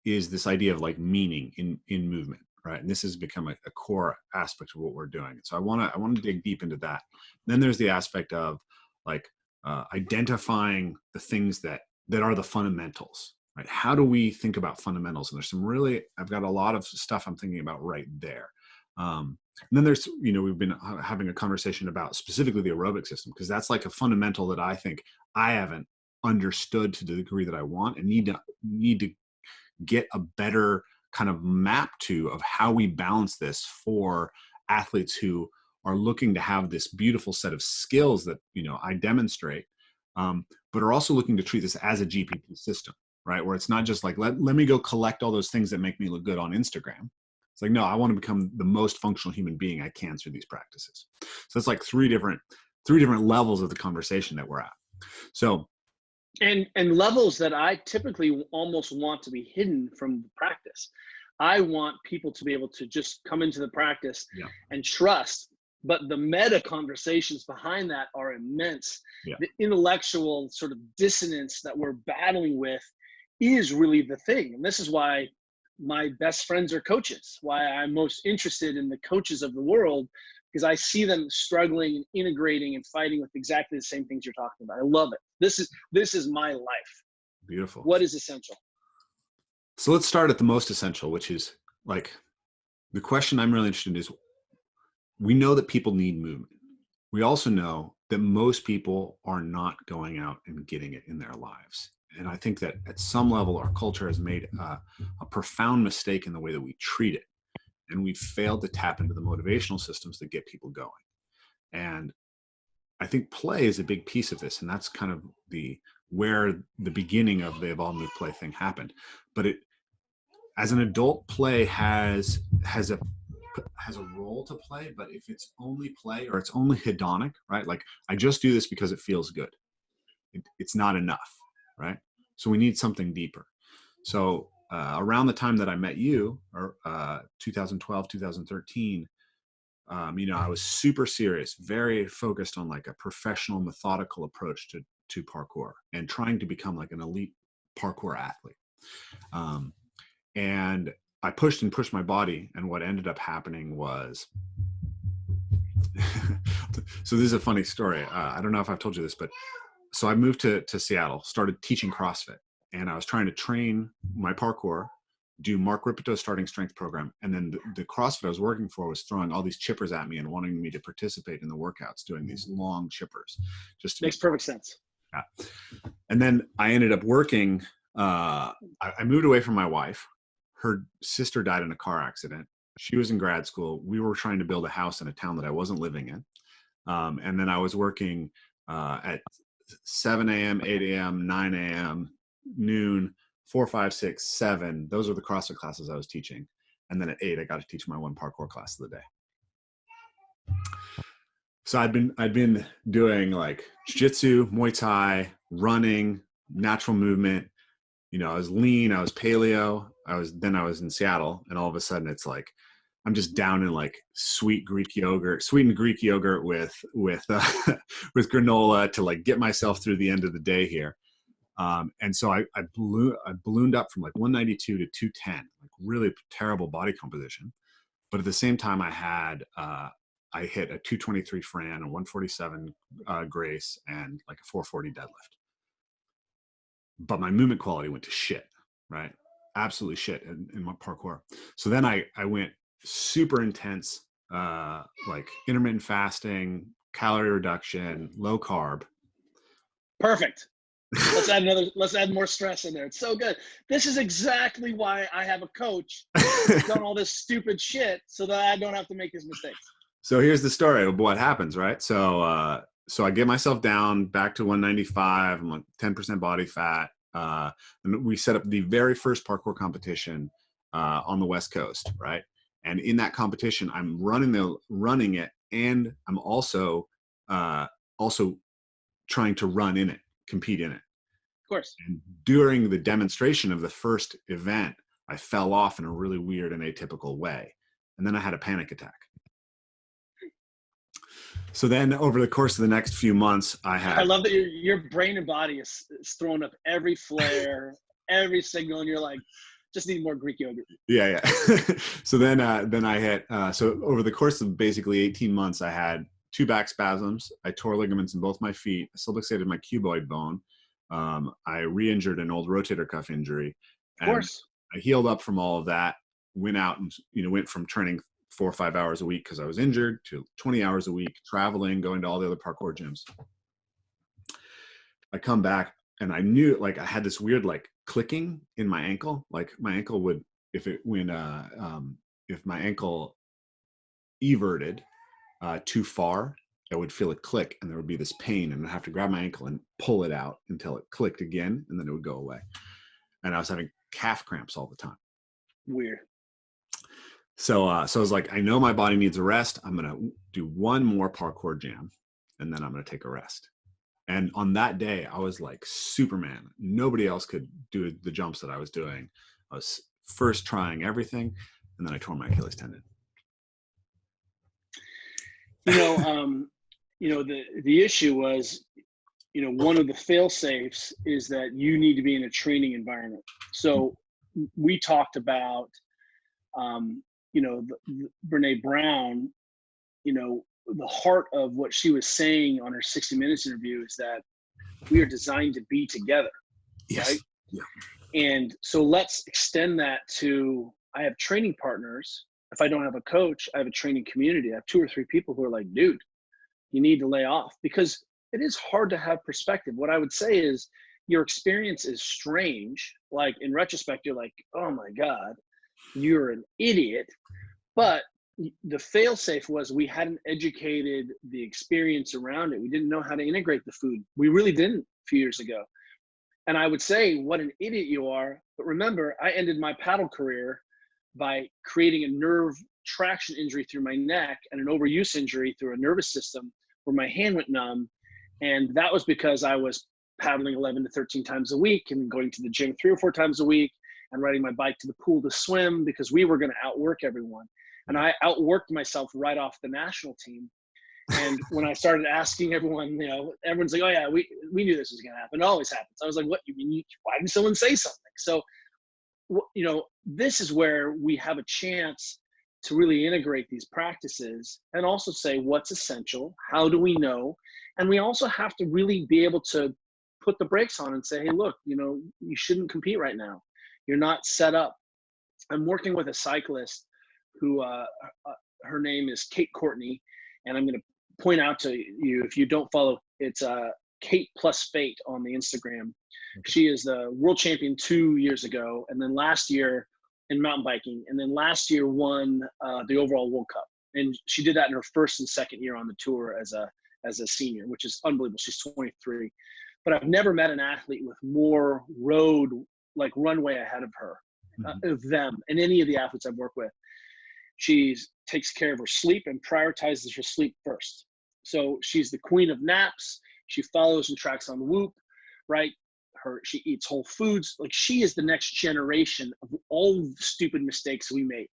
is this idea of like meaning in movement. Right. And this has become a core aspect of what we're doing. So I want to dig deep into that. Then there's the aspect of like identifying the things that are the fundamentals, right? How do we think about fundamentals? And there's I've got a lot of stuff I'm thinking about right there. And then there's, we've been having a conversation about specifically the aerobic system, because that's like a fundamental that I think I haven't understood to the degree that I want, and need to get a better kind of map to of how we balance this for athletes who are looking to have this beautiful set of skills that, I demonstrate, but are also looking to treat this as a GPT system, right? Where it's not just like, let me go collect all those things that make me look good on Instagram. It's like, no, I want to become the most functional human being I can through these practices. So it's like three different levels of the conversation that we're at. So, and levels that I typically almost want to be hidden from the practice. I want people to be able to just come into the practice and trust, but the meta conversations behind that are immense. The intellectual sort of dissonance that we're battling with is really the thing. And this is why my best friends are coaches, why I'm most interested in the coaches of the world, because I see them struggling and integrating and fighting with exactly the same things you're talking about. I love it. This is my life. Beautiful. What is essential? So let's start at the most essential, which is like, the question I'm really interested in is, we know that people need movement. We also know that most people are not going out and getting it in their lives. And I think that at some level, our culture has made a profound mistake in the way that we treat it. And we've failed to tap into the motivational systems that get people going. And I think play is a big piece of this. And that's kind of where the beginning of the Evolve Move Play thing happened. But as an adult, play has a role to play, but if it's only play or it's only hedonic, right? Like, I just do this because it feels good. It's not enough, right? So we need something deeper. So around the time that I met you, or 2012, 2013, I was super serious, very focused on like a professional, methodical approach to parkour and trying to become like an elite parkour athlete. And I pushed my body, and what ended up happening was, so this is a funny story. I don't know if I've told you this, but so I moved to Seattle, started teaching CrossFit, and I was trying to train my parkour, do Mark Ripeto's starting strength program. And then the CrossFit I was working for was throwing all these chippers at me and wanting me to participate in the workouts, doing these long chippers. Makes perfect sense. Yeah. And then I ended up working, I moved away from my wife. Her sister died in a car accident. She was in grad school. We were trying to build a house in a town that I wasn't living in. And then I was working at 7 a.m., 8 a.m., 9 a.m., noon, 4, 5, 6, 7. Those are the CrossFit classes I was teaching. And then at 8, I got to teach my one parkour class of the day. So I'd been doing like jiu-jitsu, Muay Thai, running, natural movement. I was lean, I was paleo. I was in Seattle, and all of a sudden it's like, I'm just down in like sweetened Greek yogurt with with granola to like get myself through the end of the day here. And so I ballooned up from like 192 to 210, like really terrible body composition. But at the same time, I hit a 223 Fran, a 147 Grace, and like a 440 deadlift. But my movement quality went to shit, right? Absolutely shit in my parkour. So then I went super intense, like intermittent fasting, calorie reduction, low carb. Perfect. Let's add more stress in there. It's so good. This is exactly why I have a coach who's done all this stupid shit so that I don't have to make these mistakes. So here's the story of what happens, right? So I get myself down back to 195. I'm like 10% body fat. And we set up the very first parkour competition on the West Coast, right? And in that competition, I'm running it, and I'm also trying to run in it, compete in it. Of course. And during the demonstration of the first event, I fell off in a really weird and atypical way, and then I had a panic attack. So then over the course of the next few months, I love that your brain and body is throwing up every flare, every signal, and you're like, just need more Greek yogurt. Yeah. So then I hit, so over the course of basically 18 months, I had 2 back spasms. I tore ligaments in both my feet. I subluxated my cuboid bone. I re-injured an old rotator cuff injury. Of course. I healed up from all of that, went out and, went from training 4 or 5 hours a week because I was injured to 20 hours a week, traveling, going to all the other parkour gyms. I come back and I knew, like, I had this weird, like, clicking in my ankle. Like my ankle would, if my ankle everted, too far, I would feel it click, and there would be this pain, and I'd have to grab my ankle and pull it out until it clicked again, and then it would go away. And I was having calf cramps all the time. Weird. So I was like, I know my body needs a rest. I'm going to do one more parkour jam, and then I'm going to take a rest. And on that day, I was like Superman. Nobody else could do the jumps that I was doing. I was first trying everything, and then I tore my Achilles tendon. The issue was, one of the fail safes is that you need to be in a training environment. So we talked about, Brene Brown, the heart of what she was saying on her 60 Minutes interview is that we are designed to be together. Yes. Right? Yeah. And so let's extend that to, I have training partners. If I don't have a coach, I have a training community. I have 2 or 3 people who are like, dude, you need to lay off, because it is hard to have perspective. What I would say is your experience is strange. Like in retrospect, you're like, oh my God, you're an idiot. But the fail safe was we hadn't educated the experience around it. We didn't know how to integrate the food. We really didn't a few years ago. And I would say, what an idiot you are. But remember, I ended my paddle career by creating a nerve traction injury through my neck and an overuse injury through a nervous system where my hand went numb. And that was because I was paddling 11 to 13 times a week and going to the gym 3 or 4 times a week and riding my bike to the pool to swim, because we were going to outwork everyone. And I outworked myself right off the national team. And when I started asking everyone, everyone's like, oh yeah, we knew this was going to happen. It always happens. I was like, what, you mean, why didn't someone say something? So, this is where we have a chance to really integrate these practices and also say what's essential, how do we know? And we also have to really be able to put the brakes on and say, hey, look, you shouldn't compete right now. You're not set up. I'm working with a cyclist who, her name is Kate Courtney, and I'm going to point out to you, if you don't follow, it's Kate plus Fate on the Instagram. Okay. She is the world champion 2 years ago, and then last year in mountain biking, and then last year won the overall World Cup. And she did that in her first and second year on the tour as a senior, which is unbelievable. She's 23. But I've never met an athlete with more road, like runway ahead of her, of them, and any of the athletes I've worked with. She takes care of her sleep and prioritizes her sleep first. So she's the queen of naps. She follows and tracks on Whoop, right? She eats whole foods. Like, she is the next generation of all the stupid mistakes we made.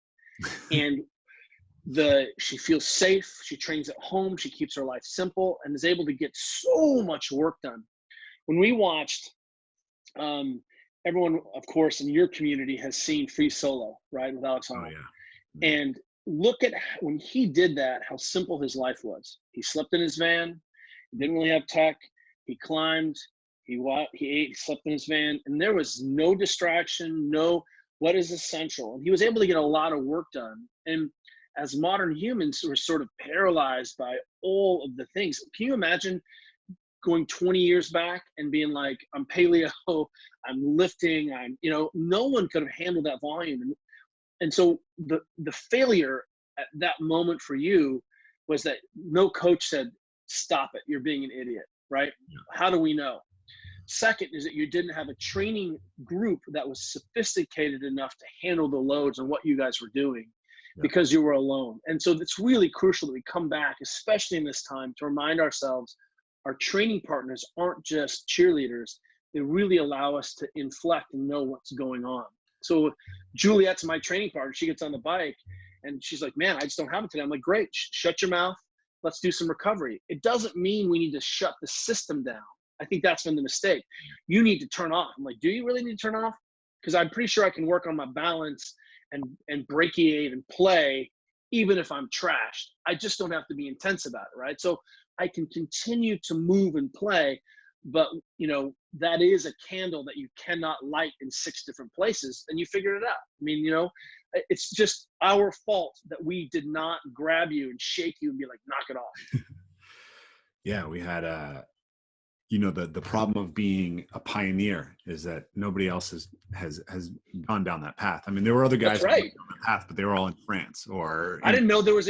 And she feels safe. She trains at home. She keeps her life simple and is able to get so much work done. When we watched, everyone, of course, in your community has seen Free Solo, right? With Alex Honnold. Oh, yeah. And look at when he did that, how simple his life was. He slept in his van. He didn't really have tech. He climbed. He ate. He slept in his van. And there was no distraction, no what is essential. And he was able to get a lot of work done. And as modern humans, we're sort of paralyzed by all of the things. Can you imagine going 20 years back and being like, I'm paleo, I'm lifting, no one could have handled that volume. And so the failure at that moment for you was that no coach said, stop it, you're being an idiot, right? Yeah. How do we know? Second is that you didn't have a training group that was sophisticated enough to handle the loads and what you guys were doing, because you were alone. And so it's really crucial that we come back, especially in this time, to remind ourselves our training partners aren't just cheerleaders. They really allow us to inflect and know what's going on. So Juliet's my training partner. She gets on the bike and she's like, man, I just don't have it today. I'm like, great, shut your mouth. Let's do some recovery. It doesn't mean we need to shut the system down. I think that's been the mistake. You need to turn off. I'm like, do you really need to turn off? Because I'm pretty sure I can work on my balance and brachiate and play, even if I'm trashed. I just don't have to be intense about it, right? So I can continue to move and play, but that is a candle that you cannot light in 6 different places, and you figured it out. I mean, it's just our fault that we did not grab you and shake you and be like, knock it off. Yeah, we had the problem of being a pioneer is that nobody else has gone down that path. I mean, there were other That's guys who went right. down that path, but they were all in France or I in, didn't know there was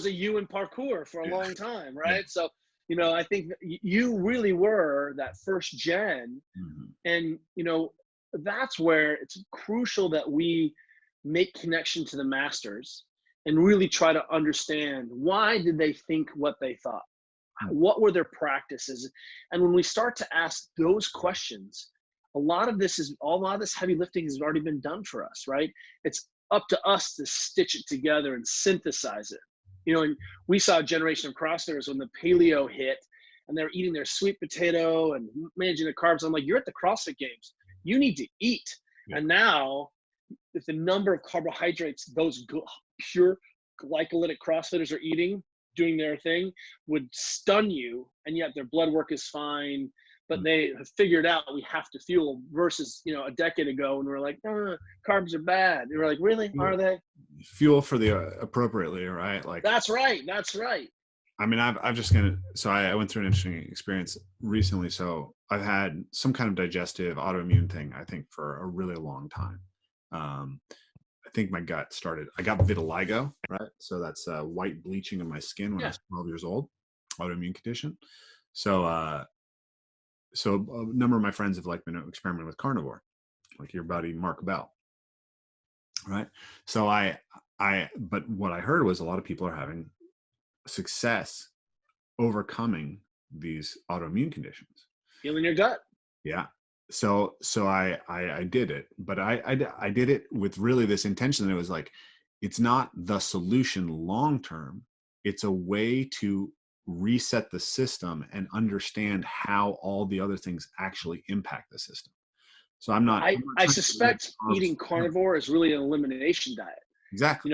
a U in parkour for a yeah, long time, yeah. right? So, I think that you really were that first gen, Mhm. and that's where it's crucial that we make connection to the masters and really try to understand why did they think what they thought, Mm. what were their practices, and when we start to ask those questions, a lot of this heavy lifting has already been done for us, right? It's up to us to stitch it together and synthesize it. And we saw a generation of CrossFitters when the paleo hit, and they're eating their sweet potato and managing the carbs. I'm like, you're at the CrossFit Games, you need to eat. Yeah. And now, if the number of carbohydrates those pure glycolytic CrossFitters are eating, doing their thing, would stun you, and yet their blood work is fine. But Mm. they have figured out we have to fuel versus a decade ago when we are like, carbs are bad. They were like, really? Are they? Fuel for the appropriately, right? Like, That's right. That's right. I mean, I've just gonna. So I went through an interesting experience recently. So I've had some kind of digestive autoimmune thing, I think, for a really long time. Um, I think my gut started. I got vitiligo, right? So that's white bleaching of my skin when I Yeah. was 12 years old, autoimmune condition. So, so a number of my friends have like been experimenting with carnivore, like your buddy Mark Bell, right? So but what I heard was a lot of people are having success overcoming these autoimmune conditions. Healing your gut. Yeah. So I did it, but I did it with really this intention that it was like, it's not the solution long term. It's a way to reset the system and understand how all the other things actually impact the system. So I'm not I trying to get rid of suspect carbs. eating carnivore is really an elimination diet. Exactly.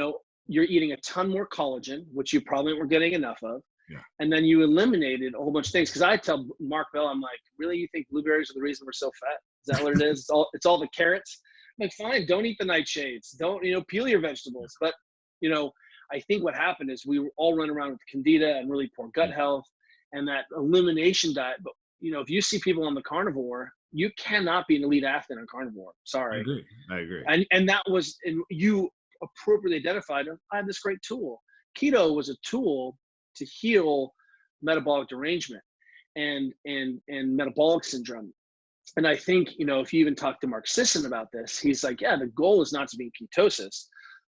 You're eating a ton more collagen, which you probably weren't getting enough of. Yeah. And then you eliminated a whole bunch of things. Because I tell Mark Bell, I'm like, really, you think blueberries are the reason we're so fat? Is that what it is? It's all the carrots. I'm like, fine, don't eat the nightshades. Don't, peel your vegetables. But, I think what happened is we were all running around with candida and really poor gut health and that elimination diet. But, if you see people on the carnivore, you cannot be an elite athlete on carnivore. I Sorry. agree. I agree. And that was, and you appropriately identified, I have this great tool. Keto was a tool to heal metabolic derangement and metabolic syndrome. And I think, if you even talk to Mark Sisson about this, he's like, yeah, the goal is not to be in ketosis.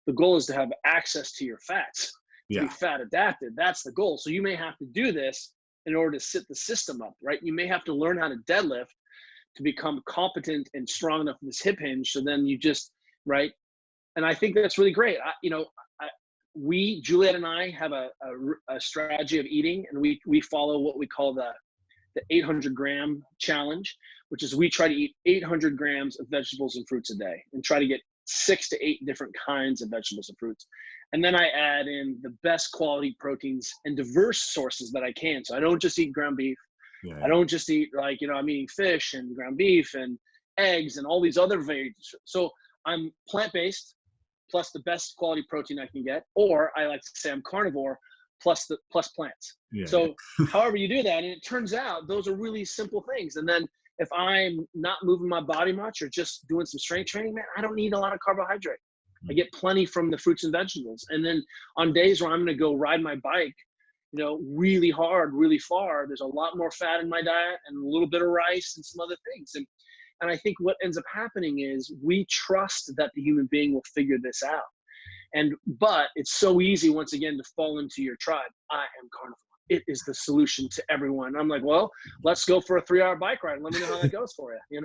The goal is to have access to your fats, to be Yeah. fat adapted. That's the goal. So you may have to do this in order to sit the system up, right? You may have to learn how to deadlift to become competent and strong enough in this hip hinge. So then you just, right? And I think that's really great. Juliet and I have a strategy of eating, and we follow what we call the 800-gram challenge, which is we try to eat 800 grams of vegetables and fruits a day and try to get 6 to 8 different kinds of vegetables and fruits. And then I add in the best quality proteins and diverse sources that I can. So I don't just eat ground beef. Yeah. I don't just eat I'm eating fish and ground beef and eggs and all these other varieties. So I'm plant-based plus the best quality protein I can get, or I like to say I'm carnivore plus plants. Yeah. So however you do that, and it turns out those are really simple things. And then if I'm not moving my body much or just doing some strength training, man, I don't need a lot of carbohydrate. I get plenty from the fruits and vegetables. And then on days where I'm going to go ride my bike, really hard, really far, there's a lot more fat in my diet and a little bit of rice and some other things. And I think what ends up happening is we trust that the human being will figure this out. But it's so easy, once again, to fall into your tribe. I am carnivore. It is the solution to everyone. I'm like, well, let's go for a 3-hour bike ride. Let me know how that goes for you,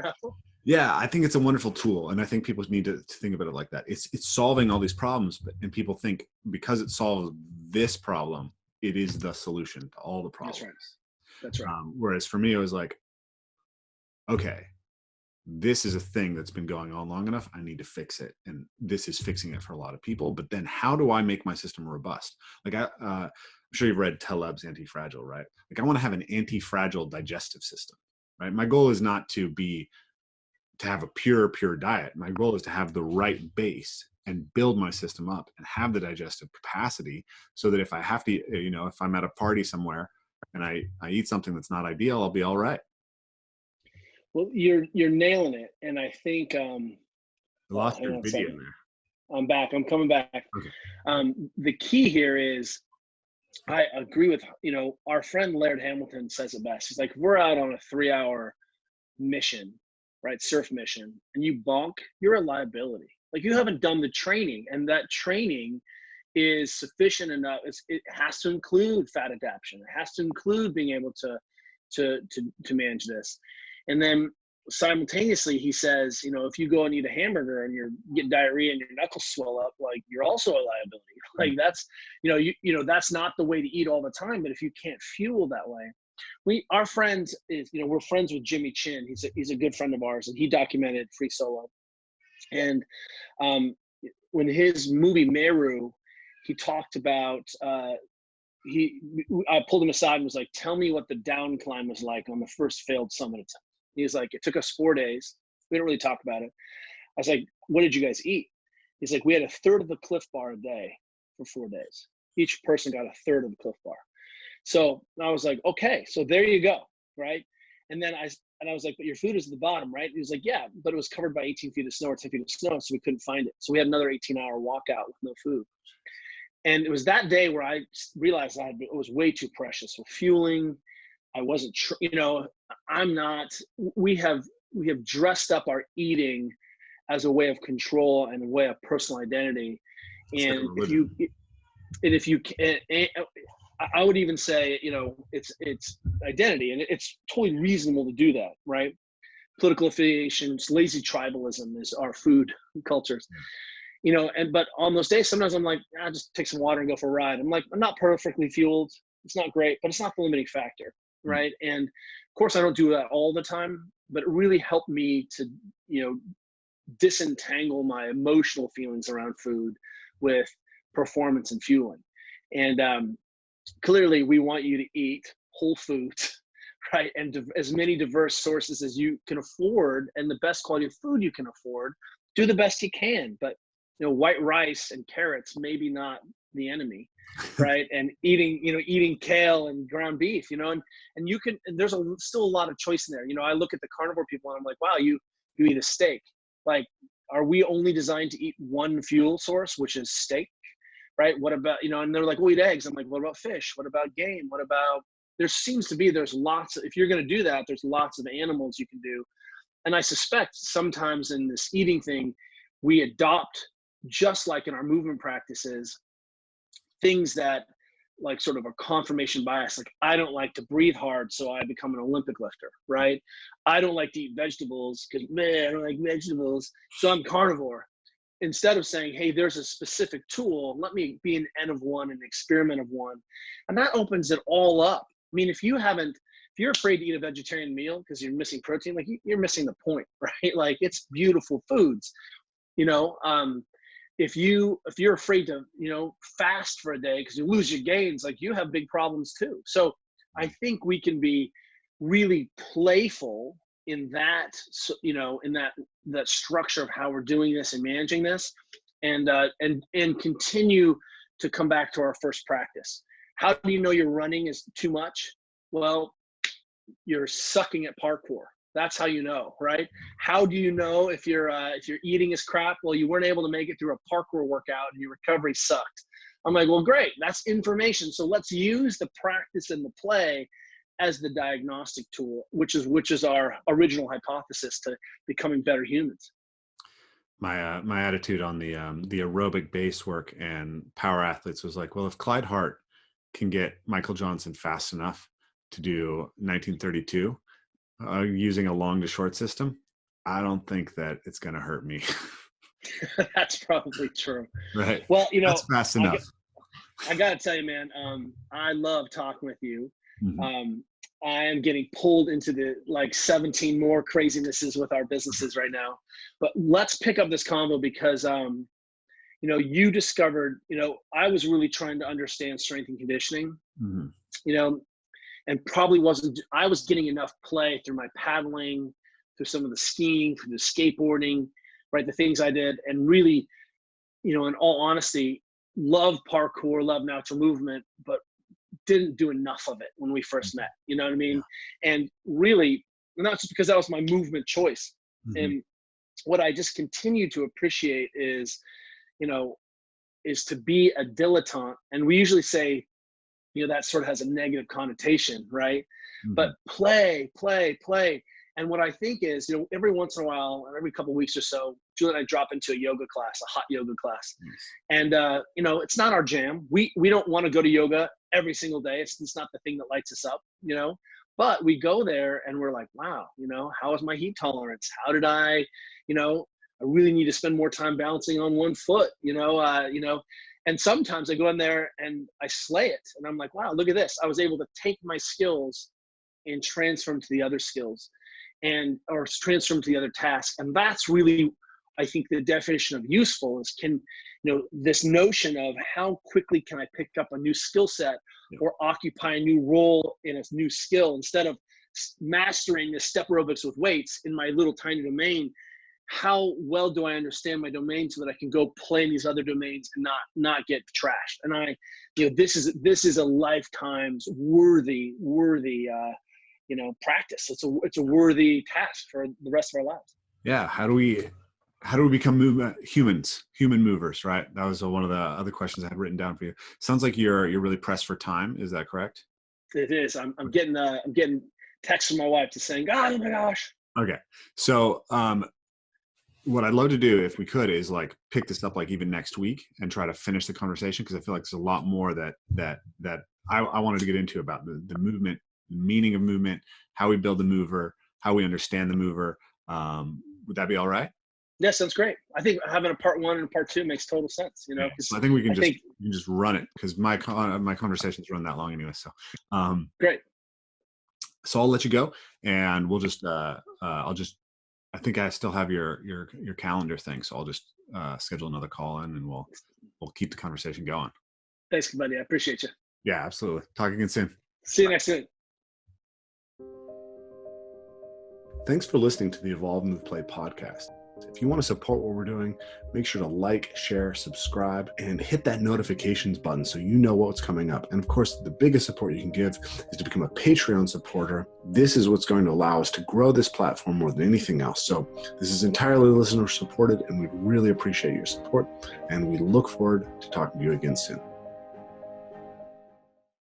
Yeah, I think it's a wonderful tool, and I think people need to think about it like that. It's solving all these problems, and people think because it solves this problem, it is the solution to all the problems. That's right. Whereas for me, it was like, okay, this is a thing that's been going on long enough. I need to fix it, and this is fixing it for a lot of people. But then, how do I make my system robust? Like I'm sure you've read Taleb's Anti-Fragile, right? Like I want to have an anti-fragile digestive system, right? My goal is not to have a pure diet. My goal is to have the right base and build my system up and have the digestive capacity so that if I have to, if I'm at a party somewhere and I eat something that's not ideal, I'll be all right. Well, you're nailing it, and I think I oh, lost hang your on a video second. there. I'm back. I'm coming back. Okay. The key here is I agree with, our friend Laird Hamilton says it best. He's like, we're out on a 3-hour mission, right? Surf mission, and you bonk, you're a liability. Like, you haven't done the training, and that training is sufficient enough. It has to include fat adaptation. It has to include being able to manage this. And then simultaneously, he says, if you go and eat a hamburger and you get diarrhea and your knuckles swell up, like, you're also a liability. Like, that's, that's not the way to eat all the time. But if you can't fuel that way, our friends is, we're friends with Jimmy Chin. He's a good friend of ours, and he documented Free Solo. And when his movie Meru, he talked about I pulled him aside and was like, tell me what the down climb was like on the first failed summit attempt. He was like, it took us 4 days. We didn't really talk about it. I was like, what did you guys eat? He's like, we had a third of the Cliff Bar a day for 4 days. Each person got a third of the Cliff Bar. So I was like, okay, so there you go, right? And then I was like, but your food is at the bottom, right? He was like, yeah, but it was covered by 18 feet of snow or 10 feet of snow, so we couldn't find it. So we had another 18-hour walkout with no food. And it was that day where I realized it was way too precious with fueling. I wasn't, I'm not. We have dressed up our eating as a way of control and a way of personal identity. And if you can, I would even say, it's identity, and it's totally reasonable to do that, right? Political affiliations, lazy tribalism is our food cultures. But on those days, sometimes I'm like, I'll just take some water and go for a ride. I'm like, I'm not perfectly fueled. It's not great, but it's not the limiting factor, right? And of course, I don't do that all the time, but it really helped me to, disentangle my emotional feelings around food with performance and fueling. And clearly, we want you to eat whole foods, right? And as many diverse sources as you can afford, and the best quality of food you can afford. Do the best you can, but white rice and carrots, maybe not the enemy, right? And eating kale and ground beef, and you can, and there's still a lot of choice in there. I look at the carnivore people and I'm like, wow, you eat a steak. Like, are we only designed to eat one fuel source, which is steak, right? What about, and they're like, we'll eat eggs. I'm like, what about fish? What about game? What about, there's lots, if you're going to do that, there's lots of animals you can do. And I suspect sometimes in this eating thing, we adopt, just like in our movement practices, things that like sort of a confirmation bias. Like, I don't like to breathe hard, so I become an Olympic lifter, right? I don't like to eat vegetables because, man, I don't like vegetables, so I'm carnivore. Instead of saying, hey, there's a specific tool, let me be an N of one, an experiment of one. And that opens it all up. I mean, if you're afraid to eat a vegetarian meal because you're missing protein, like, you're missing the point, right? Like, it's beautiful foods. If you're afraid to, fast for a day because you lose your gains, like, you have big problems too. So I think we can be really playful in that, in that structure of how we're doing this and managing this, and continue to come back to our first practice. How do you know your running is too much? Well, you're sucking at parkour. That's how you know, right? How do you know if your eating is crap? Well, you weren't able to make it through a parkour workout and your recovery sucked. I'm like, well, great, that's information. So let's use the practice and the play as the diagnostic tool, which is our original hypothesis to becoming better humans. My attitude on the aerobic base work and power athletes was like, well, if Clyde Hart can get Michael Johnson fast enough to do 1932 using a long to short system, I don't think that it's going to hurt me. That's probably true. Right. Well, that's fast enough. I got to tell you, man, I love talking with you. Mm-hmm. I am getting pulled into the 17 more crazinesses with our businesses right now, but let's pick up this convo because, you discovered, I was really trying to understand strength and conditioning, Mm-hmm. And probably I was getting enough play through my paddling, through some of the skiing, through the skateboarding, right? The things I did, and really, in all honesty, love parkour, love natural movement, but didn't do enough of it when we first met. You know what I mean? Yeah. And really, And that's just because that was my movement choice. Mm-hmm. And what I just continue to appreciate is, you know, is to be a dilettante. And we usually say, you know, that sort of has a negative connotation, right? Mm-hmm. But play, play, play. And what I think is, you know, every once in a while, every couple of weeks or so, Julie and I drop into a yoga class, a hot yoga class. Nice. And, you know, it's not our jam. We don't want to go to yoga every single day. It's not the thing that lights us up, you know, but we go there and we're like, wow, you know, how is my heat tolerance? How did I, you know, I really need to spend more time balancing on one foot, you know, and sometimes I go in there and I slay it. And I'm like, wow, look at this. I was able to take my skills and transfer them to the other skills or transfer them to the other task. And that's really, I think, the definition of useful is this notion of how quickly can I pick up a new skill set or occupy a new role in a new skill instead of mastering the step aerobics with weights in my little tiny domain. How well do I understand my domain so that I can go play in these other domains and not get trashed? And this is a lifetime's worthy practice. It's a worthy task for the rest of our lives. Yeah. How do we become human movers, right? That was one of the other questions I had written down for you. Sounds like you're really pressed for time. Is that correct? It is. I'm getting texts from my wife just saying, oh my gosh. Okay. So, what I'd love to do, if we could, is like pick this up like even next week and try to finish the conversation, because I feel like there's a lot more that I wanted to get into about the movement, the meaning of movement, how we build the mover, how we understand the mover. Would that be all right? Yeah, sounds great. I think having a part 1 and a part 2 makes total sense. You know, so I think we can just run it, because my conversations run that long anyway. So great. So I'll let you go, and we'll just I think I still have your calendar thing, so I'll just schedule another call in, and we'll keep the conversation going. Thanks, buddy. I appreciate you. Yeah, absolutely. Talk again soon. See you next week. Thanks for listening to the Evolve Move Play podcast. If you want to support what we're doing, make sure to like, share, subscribe, and hit that notifications button so you know what's coming up. And of course, the biggest support you can give is to become a Patreon supporter. This is what's going to allow us to grow this platform more than anything else. So this is entirely listener supported, and we really appreciate your support. And we look forward to talking to you again soon.